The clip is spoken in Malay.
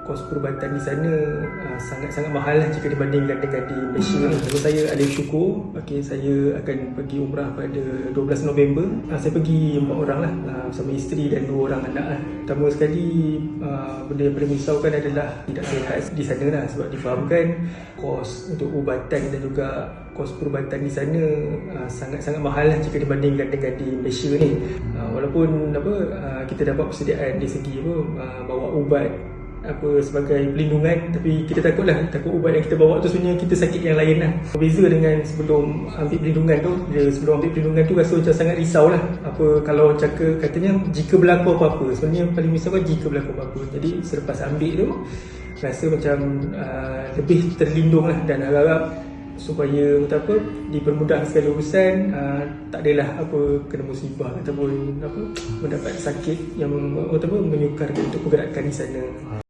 kos perubatan di sana sangat-sangat mahal lah jika dibandingkan dengan di Malaysia. Jadi saya ada syukur, saya akan pergi umrah pada 12 November. Saya pergi 4 orang lah, bersama isteri dan 2 orang anak lah. Pertama sekali, benda yang paling merisaukan adalah tidak sihat di sana lah, sebab difahamkan kos untuk ubatan dan juga kos perubatan di sana sangat-sangat mahal lah jika dibandingkan dengan di Malaysia ni. Walaupun kita dapat persediaan di segi bawa ubat sebagai pelindungan, tapi kita takut ubat yang kita bawa tu sebenarnya kita sakit yang lain lah. Berbeza dengan sebelum ambil perlindungan tu, sebelum ambil perlindungan tu rasa macam sangat risau lah. Kalau katanya jika berlaku apa-apa, sebenarnya paling risaukan jika berlaku apa-apa. Jadi selepas ambil tu rasa macam lebih terlindung lah, dan harap supaya dipermudah segala urusan, tak adalah kena musibah ataupun mendapat sakit yang menyukarkan untuk pergerakan di sana.